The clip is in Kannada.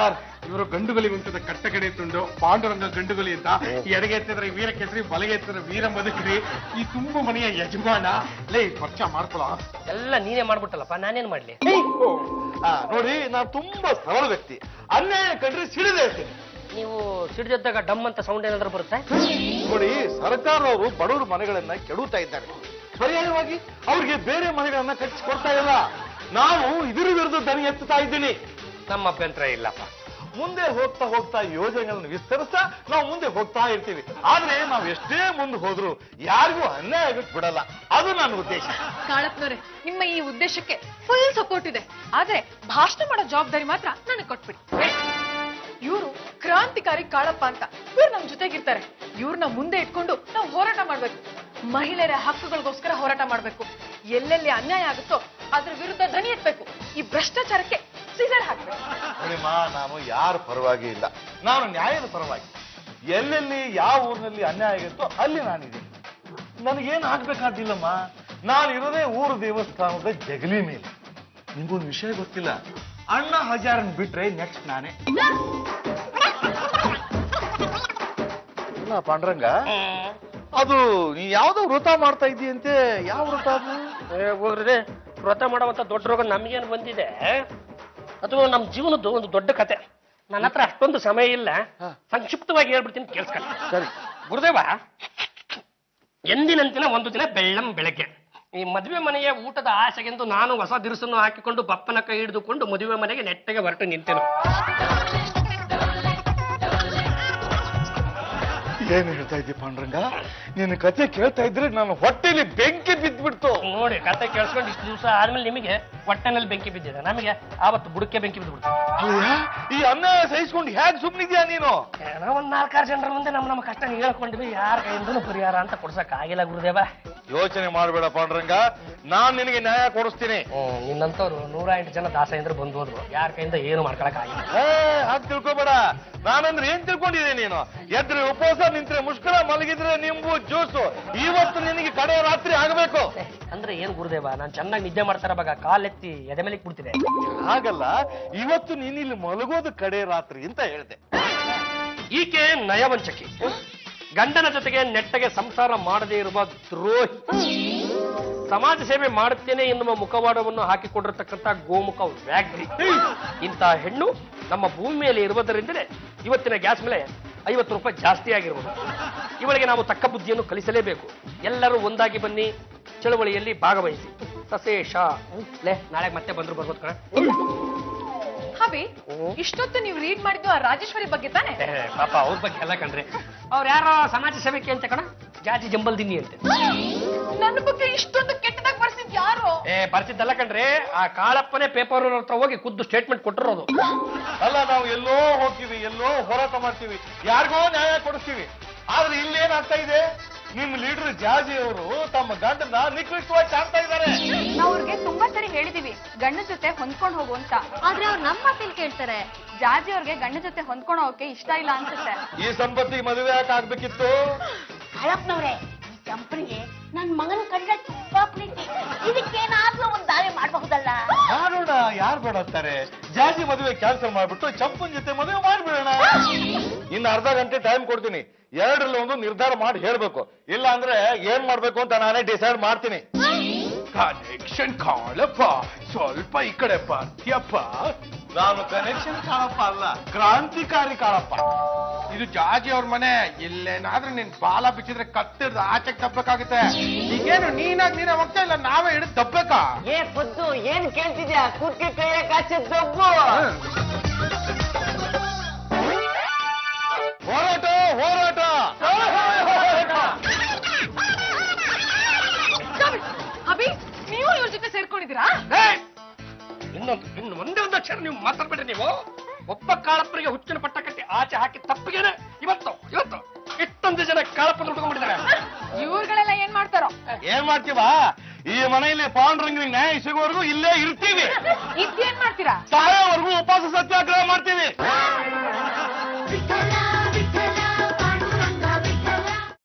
ಸರ್ ಇವರು ಗಂಡುಗಲಿ ಉಂಟದ ಕಟ್ಟಕಡೆ ತುಂಡು ಪಾಂಡುರಂಗ ಗಂಡುಗಲಿ ಅಂತ ಎಡಗೆ ಎತ್ತಿದ್ರೆ ವೀರಕೇಸರಿ ಬಲಗೆ ಎತ್ತಿದ್ರೆ ವೀರ ಬದುಕ್ರಿ ಈ ತುಂಬು ಮನೆಯ ಯಜಮಾನ ಲೇ ಪರಿಚಯ ಮಾಡ್ಕೊಳ ಎಲ್ಲ ನೀನೇ ಮಾಡ್ಬಿಟ್ಟಲ್ಲಪ್ಪ ನಾನೇನ್ ಮಾಡ್ಲಿ ನೋಡಿ ನಾನು ತುಂಬಾ ಸರಳ ವ್ಯಕ್ತಿ ಅನ್ಯಾಯ ಕಂಡ್ರೆ ಸಿಡಿದೇ ಇರ್ತೀನಿ ನೀವು ಸಿಡಿದಾಗ ಡಮ್ ಅಂತ ಸೌಂಡ್ ಏನಾದ್ರೂ ಬರುತ್ತೆ ನೋಡಿ ಸರ್ಕಾರದವರು ಬಡವರ ಮನೆಗಳನ್ನ ಕೆಡುತ್ತಾ ಇದ್ದಾರೆ ಪರ್ಯಾಯವಾಗಿ ಅವ್ರಿಗೆ ಬೇರೆ ಮನೆಗಳನ್ನ ಕಟ್ಟಿಸಿಕೊಡ್ತಾ ಇಲ್ಲ ನಾನು ಇದರ ವಿರುದ್ಧ ಧ್ವನಿ ಎತ್ತುತ್ತಾ ಇದ್ದೀನಿ ನಮ್ಮ ಅಭ್ಯಂತರ ಇಲ್ಲಪ್ಪ ಮುಂದೆ ಹೋಗ್ತಾ ಹೋಗ್ತಾ ಯೋಜನೆಗಳನ್ನು ವಿಸ್ತರಿಸ್ತಾ ನಾವು ಮುಂದೆ ಹೋಗ್ತಾ ಇರ್ತೀವಿ ಆದ್ರೆ ನಾವು ಎಷ್ಟೇ ಮುಂದೆ ಹೋದ್ರು ಯಾರಿಗೂ ಅನ್ಯಾಯ ಆಗಕ್ಕೆ ಬಿಡಲ್ಲ ಅದು ನನ್ನ ಉದ್ದೇಶ ಕಾಳಪ್ಪನವ್ರೆ ನಿಮ್ಮ ಈ ಉದ್ದೇಶಕ್ಕೆ ಫುಲ್ ಸಪೋರ್ಟ್ ಇದೆ ಆದ್ರೆ ಭಾಷಣ ಮಾಡೋ ಜವಾಬ್ದಾರಿ ಮಾತ್ರ ನನಗೆ ಕೊಟ್ಬಿಡಿ ಇವರು ಕ್ರಾಂತಿಕಾರಿ ಕಾಳಪ್ಪ ಅಂತ ಇವ್ರು ನಮ್ ಜೊತೆಗಿರ್ತಾರೆ ಇವ್ರನ್ನ ಮುಂದೆ ಇಟ್ಕೊಂಡು ನಾವು ಹೋರಾಟ ಮಾಡ್ಬೇಕು ಮಹಿಳೆಯರ ಹಕ್ಕುಗಳಿಗೋಸ್ಕರ ಹೋರಾಟ ಮಾಡ್ಬೇಕು ಎಲ್ಲೆಲ್ಲಿ ಅನ್ಯಾಯ ಆಗುತ್ತೋ ಅದ್ರ ವಿರುದ್ಧ ಧ್ವನಿ ಎತ್ತಬೇಕು ಈ ಭ್ರಷ್ಟಾಚಾರಕ್ಕೆ ಸೀಸರ್ ಹಾಕ್ಬೇಕು ನಾನು ಯಾರ ಪರವಾಗಿ ಇಲ್ಲ ನಾನು ನ್ಯಾಯದ ಪರವಾಗಿ ಎಲ್ಲೆಲ್ಲಿ ಯಾವ ಊರಿನಲ್ಲಿ ಅನ್ಯಾಯ ಆಗುತ್ತೋ ಅಲ್ಲಿ ನಾನಿದ್ದೀನಿ ನನಗೇನು ಆಗ್ಬೇಕಾದಿಲ್ಲಮ್ಮ ನಾನು ಇರೋದೇ ಊರು ದೇವಸ್ಥಾನದ ಜಗಲಿ ಮೇಲೆ ನಿಮ್ಗೊಂದು ವಿಷಯ ಗೊತ್ತಿಲ್ಲ ಅಣ್ಣ ಹಜಾರನ್ ಬಿಟ್ರೆ ನೆಕ್ಸ್ಟ್ ನಾನೇ ಪಾಂಡ್ರಂಗ ಅದು ನೀ ಯಾವ್ದೋ ವ್ರತ ಮಾಡ್ತಾ ಇದೀಯಂತೆ ಯಾವ ವ್ರತ ಅದು ಹೋಗ್ರಿ ವ್ರತ ಮಾಡುವಂತ ದೊಡ್ಡ ರೋಗ ನಮ್ಗೇನು ಬಂದಿದೆ ಅದು ನಮ್ಮ ಜೀವನದ್ದು ಒಂದು ದೊಡ್ಡ ಕತೆ ನನ್ನ ಹತ್ರ ಅಷ್ಟೊಂದು ಸಮಯ ಇಲ್ಲ ಸಂಕ್ಷಿಪ್ತವಾಗಿ ಹೇಳ್ಬಿಡ್ತೀನಿ ಕೇಳಿಸ್ಕೊಳ್ಳಿ ಸರಿ ಗುರುದೇವ ಎಂದಿನಂತಿನ ಒಂದು ದಿನ ಬೆಳ್ಳಂ ಬೆಳಗ್ಗೆ ಈ ಮದುವೆ ಮನೆಯ ಊಟದ ಆಸೆಗೆಂದು ನಾನು ಹೊಸ ದಿರಿಸನ್ನು ಹಾಕಿಕೊಂಡು ಪಪ್ಪನ ಕೈ ಹಿಡಿದುಕೊಂಡು ಮದುವೆ ಮನೆಗೆ ನೆಟ್ಟಗೆ ಹೊರಟು ನಿಂತೆನು ಏನ್ ಹೇಳ್ತಾ ಇದ್ದಿ ಪಾಂಡ್ರಂಗ ನಿನ್ನ ಕತೆ ಕೇಳ್ತಾ ಇದ್ರೆ ನಾನು ಹೊಟ್ಟೆಲಿ ಬೆಂಕಿ ಬಿದ್ದ್ಬಿಡ್ತು ನೋಡಿ ಕತೆ ಕೇಳಿಸ್ಕೊಂಡು ಇಷ್ಟು ದಿವಸ ಆದ್ಮೇಲೆ ನಿಮಗೆ ಹೊಟ್ಟೆನಲ್ಲಿ ಬೆಂಕಿ ಬಿದ್ದಿದೆ ನಮಗೆ ಆವತ್ತು ಬುಡಕ್ಕೆ ಬೆಂಕಿ ಬಿದ್ದುಬಿಡ್ತು ಈ ಅನ್ಯಾಯ ಸಹಿಸ್ಕೊಂಡು ಹೇಗೆ ಸುಮ್ಮನಿದ್ಯಾ ನೀನು ನಾವು ಒಂದ್ 4-6 ಜನರ ಮುಂದೆ ನಮ್ಮ ಕಷ್ಟ ಹೇಳ್ಕೊಂಡಿವಿ ಯಾರ ಕೈಯಿಂದನೂ ಪರಿಹಾರ ಅಂತ ಕೊಡ್ಸಕ್ ಆಗಿಲ್ಲ ಗುರುದೇವ ಯೋಚನೆ ಮಾಡ್ಬೇಡ ಪಾಂಡ್ರಂಗ ನಾನ್ ನಿನಗೆ ನ್ಯಾಯ ಕೊಡಿಸ್ತೀನಿ ನಿನ್ನಂತವ್ರು 108 ಜನ ದಾಸೇಂದ್ರ ಬಂದು ಹೋದ್ರು ಯಾರ ಕೈಯಿಂದ ಏನು ಮಾಡ್ಕೊಳಕ್ ಆಗಿಲ್ಲ ಹಾಗೆ ತಿಳ್ಕೊಬೇಡ ನಾನಂದ್ರೆ ಏನ್ ತಿಳ್ಕೊಂಡಿದ್ದೆ ನೀನು ಎದ್ರೆ ಉಪವಾಸ ನಿಂತ್ರೆ ಮುಷ್ಕರ ಮಲಗಿದ್ರೆ ನಿಂಬು ಜ್ಯೂಸು ಇವತ್ತು ನಿನಗೆ ಕಡೆ ರಾತ್ರಿ ಆಗಬೇಕು ಅಂದ್ರೆ ಏನ್ ಗುರುದೇವ ನಾನ್ ಚೆನ್ನಾಗಿ ನಿದ್ದೆ ಮಾಡ್ತಾರ ಬಾಗ ಕಾಲೆತ್ತಿ ಎದೆ ಮೇಲೆ ಬಿಡ್ತಿದೆ ಹಾಗಲ್ಲ ಇವತ್ತು ನೀನಿಲ್ಲಿ ಮಲಗೋದು ಕಡೆ ರಾತ್ರಿ ಅಂತ ಹೇಳಿದೆ ಈಕೆ ನಯವಂಚಕಿ ಗಂಡನ ಜೊತೆಗೆ ನೆಟ್ಟಗೆ ಸಂಸಾರ ಮಾಡದೇ ಇರುವ ದ್ರೋಹಿ ಸಮಾಜ ಸೇವೆ ಮಾಡುತ್ತೇನೆ ಎನ್ನುವ ಮುಖವಾಡವನ್ನು ಹಾಕಿಕೊಂಡಿರತಕ್ಕಂಥ ಗೋಮುಖ ವ್ಯಾಘ್ರಿ ಇಂಥ ಹೆಣ್ಣು ನಮ್ಮ ಭೂಮಿ ಮೇಲೆ ಇರುವುದರಿಂದಲೇ ಇವತ್ತಿನ ಗ್ಯಾಸ್ ಮೇಲೆ 50 ರೂಪಾಯಿ ಜಾಸ್ತಿ ಆಗಿರುವುದು ಇವಳಿಗೆ ನಾವು ತಕ್ಕ ಬುದ್ಧಿಯನ್ನು ಕಲಿಸಲೇಬೇಕು ಎಲ್ಲರೂ ಒಂದಾಗಿ ಬನ್ನಿ ಚಳವಳಿಯಲ್ಲಿ ಭಾಗವಹಿಸಿ ಸಸೇಷ ನಾಳೆ ಮತ್ತೆ ಬಂದ್ರು ಬರ್ಬೋದು ಕಣ ಹಬಿ ಇಷ್ಟೊತ್ತು ನೀವು ರೀಡ್ ಮಾಡಿದ್ದು ಆ ರಾಜೇಶ್ವರಿ ಬಗ್ಗೆ ತಾನೆ ಪಾಪ ಅವ್ರ ಬಗ್ಗೆ ಎಲ್ಲ ಕಣ್ರಿ ಅವ್ರು ಯಾರೋ ಸಮಾಜ ಸೇವೆಗೆ ಅಂತ ಕಣ ಜಾತಿ ಜಂಬಲ್ ದಿನ್ನಿ ಅಂತೆ ನನ್ನ ಬಗ್ಗೆ ಇಷ್ಟೊಂದು ಕೆಟ್ಟದಾಗ ಬರ್ಸಿದ್ ಯಾರು ಬರ್ಸಿದ್ದಲ್ಲ ಕಣ್ರಿ ಆ ಕಾಳಪ್ಪನೇ ಪೇಪರ್ ಹತ್ರ ಹೋಗಿ ಖುದ್ದು ಸ್ಟೇಟ್ಮೆಂಟ್ ಕೊಟ್ಟಿರೋದು ಅಲ್ಲ ನಾವು ಎಲ್ಲೋ ಹೋಗ್ತೀವಿ ಎಲ್ಲೋ ಹೋರಾಟ ಮಾಡ್ತೀವಿ ಯಾರಿಗೋ ನ್ಯಾಯ ಕೊಡಿಸ್ತೀವಿ ಆದ್ರೆ ಇಲ್ಲೇನಾಗ್ತಾ ಇದೆ ನಿಮ್ ಲೀಡರ್ ಜಾಜಿ ಅವರು ತಮ್ಮ ಗಂಡನ ನಿಕೃಷ್ಟವಾಗಿ ಕಾಣ್ತಾ ಇದ್ದಾರೆ ನಾವು ಅವ್ರಿಗೆ ತುಂಬಾ ಸರಿ ಹೇಳಿದೀವಿ ಗಂಡನ ಜೊತೆ ಹೊಂದ್ಕೊಂಡು ಹೋಗು ಅಂತ ಆದ್ರೆ ಅವ್ರು ನಮ್ಮ ಮಾತಲ್ಲಿ ಕೇಳ್ತಾರೆ ಜಾಜಿ ಅವ್ರಿಗೆ ಗಂಡನ ಜೊತೆ ಹೊಂದ್ಕೊಂಡು ಹೋಗಕ್ಕೆ ಇಷ್ಟ ಇಲ್ಲ ಅನ್ಸುತ್ತೆ ಈ ಸಂಪತ್ತಿಗೆ ಮದುವೆ ಯಾಕೆ ಆಗ್ಬೇಕಿತ್ತು ಹಳಪ್ನವ್ರೆ ಈ ಕಂಪನಿಗೆ ನನ್ ಮಗನ ಕಂಡ್ರೆ ತುಂಬಾ ಪ್ರೀತಿ ಇದಕ್ಕೇನಾದ್ರೂ ಒಂದ್ ದಾರಿ ಮಾಡಬಹುದಲ್ಲ ಮಾಡೋಣ ಯಾರು ಬೇಡ ಅಂತಾರೆ ಜಾಜಿ ಮದುವೆ ಕ್ಯಾನ್ಸಲ್ ಮಾಡ್ಬಿಟ್ಟು ಚಂಪನ್ ಜೊತೆ ಮದುವೆ ಮಾಡ್ಬಿಡೋಣ ಇನ್ನು ಅರ್ಧ ಗಂಟೆ ಟೈಮ್ ಕೊಡ್ತೀನಿ 2ರಲ್ಲಿ ಒಂದು ನಿರ್ಧಾರ ಮಾಡಿ ಹೇಳ್ಬೇಕು ಇಲ್ಲ ಅಂದ್ರೆ ಏನ್ ಮಾಡ್ಬೇಕು ಅಂತ ನಾನೇ ಡಿಸೈಡ್ ಮಾಡ್ತೀನಿ ಕನೆಕ್ಷನ್ ಕಾಳಪ್ಪ ಸ್ವಲ್ಪ ಈ ಕಡೆ ಬರ್ತೀಯಪ್ಪ ನಾನು ಕನೆಕ್ಷನ್ ಕಾಳಪ್ಪ ಅಲ್ಲ ಕ್ರಾಂತಿಕಾರಿ ಕಾಳಪ್ಪ ಇದು ಜಾಜಿ ಅವ್ರ ಮನೆ ಇಲ್ಲೇನಾದ್ರೂ ನಿನ್ ಬಾಲ ಬಿಚ್ಚಿದ್ರೆ ಕತ್ತಿಡ್ದು ಆಚೆಗೆ ತಪ್ಪಬೇಕಾಗುತ್ತೆ ಈಗೇನು ನೀನೇ ಹೋಗ್ತಾ ಇಲ್ಲ ನಾವೇ ಹಿಡಿದು ತಪ್ಪಬೇಕಾ ಏ ಪುದ್ದು ಏನ್ ಕೇಳ್ತಿದ್ಯಾ ಕೂತ್ಕೆ ಕೈಯ ಕಾಚಿದ ದಬ್ಬು ಹೋರಾಟ ಹೋರಾಟ ಅಭಿ ನೀವು ಇವ್ರ ಜೊತೆ ಸೇರ್ಕೊಂಡಿದ್ದೀರಾ ಇನ್ನು ಒಂದೇ ಒಂದು ಅಕ್ಷರ ನೀವು ಮಾತಾಡ್ಬೇಡ್ರಿ ನೀವು ಒಬ್ಬ ಕಾಳಪ್ಪನಿಗೆ ಹುಚ್ಚಿನ ಪಟ್ಟ ಕಟ್ಟಿ ಆಚೆ ಹಾಕಿ ತಪ್ಪಿಗೆನೆ ಇವತ್ತು ಇಷ್ಟೊಂದು ಜನ ಕಾಳಪ್ಪನ ಹುಡ್ಕೊಂಡ್ಬಿಟ್ಟಿದ್ದಾರೆ ಇವ್ರುಗಳೆಲ್ಲ ಏನ್ ಮಾಡ್ತಾರೋ ಏನ್ ಮಾಡ್ತೀವಾ ಈ ಮನೆಯಲ್ಲಿ ಪಾಂಡುರಂಗನಿಗೆ ನ್ಯಾಯ ಸಿಗೋವರೆಗೂ ಇಲ್ಲೇ ಇರ್ತೀವಿ ಇದೇನ್ ಮಾಡ್ತೀರಾ ಸಾಯೋವರೆಗೂ ಉಪವಾಸ ಸತ್ಯಾಗ್ರಹ ಮಾಡ್ತೀವಿ